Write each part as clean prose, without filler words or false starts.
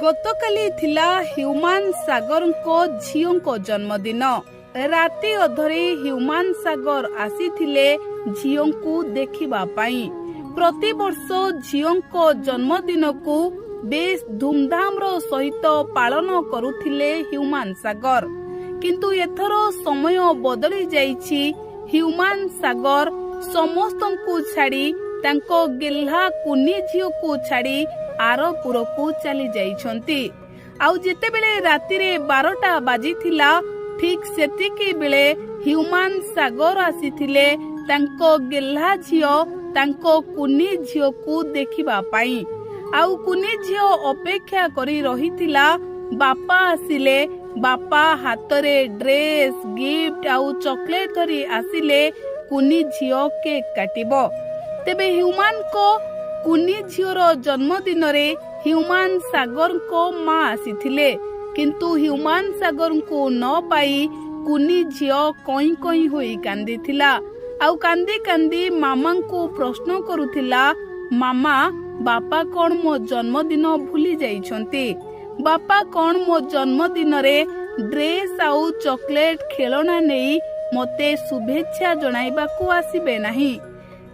गतकाली थिला ह्यूमान सागर को झियो को जन्मदिन। राति अधरे ह्यूमान सागर आसीथिले झियो को देखिबा पाई। प्रति वर्ष झियो को जन्मदिन को बेस धूमधाम रो सहित पालन करुथिले ह्यूमान सागर, किंतु एथर समय बदली जाइछि। ह्यूमान सागर समस्तंकु छाड़ी तांको गेल्हा कुनी झियो को छाड़ी आरपुर को चली जाइछंती। आउ जेते बेले रातिरे 12टा बाजिथिला ठीक सेतिकी बेले ह्यूमान सागर आसीथिले तांको गेल्हा झियो तांको कुनी झियो को देखिबा पाई। आउ कुनी झियो अपेक्षा करी रहिथिला बापा आसिले। बापा हातरे ड्रेस गिफ्ट आउ चॉकलेट धरी आसिले कुनी झियो केक काटिबो। तेबे ह्यूमान को कुनी झियोर जन्मदिन रे ह्यूमान सागर को माँ आसीथिले, किंतु ह्यूमान सागर को न पाई कुनी झियो कई कई होई कांदिथिला। आउ कांदी कांदी मामा को प्रश्न करुथिला, मामा बापा कौन मो जन्मदिन भूली जाइछंती? बापा कौन मो जन्मदिन रे ड्रेस आउ चॉकलेट खेलना नहीं मते शुभेच्छा जणाइबा को आसीबे नाही?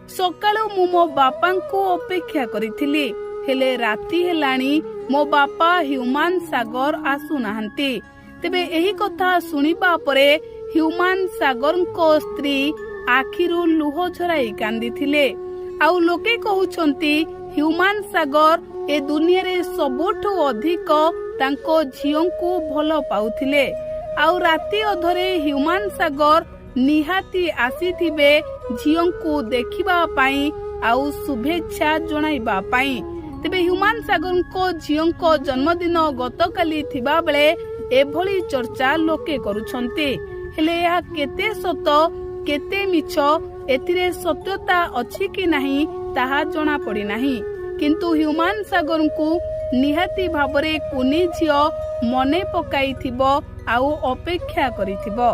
सकाळु मु मो बापा को अपेक्षा करिथिली, हेले राति हेलाणी मो बापा ह्यूमान सागर आसु नाहंती। तेबे एही कथा सुनिबा परे ह्यूमान सागर को स्त्री आखिरु लुह झराई कांदिथिले। आउ लोके कहउछंती ह्यूमान सागर ए दुनिया रे सबुठु अधिक तांको झियो को भलो पाउथिले। आउ राति अधरे ह्यूमान सागर निहाती आसीथिबे झियो को देखिबा पाई आउ शुभेच्छा जणाइबा पाई। तेबे ह्यूमान सागर को झियो को जन्मदिन गतकाली थिबा बेले एभली चर्चा लोके करुछंती। हेले या केते सत केते मिछ एथिरे सत्यता अछि कि नाही ताहा जणा पड़ी नाही, किंतु ह्यूमान सागर को निहाती भाबरे कुनी झियो मने पकाइथिबो आउ अपेक्षा करिथिबो।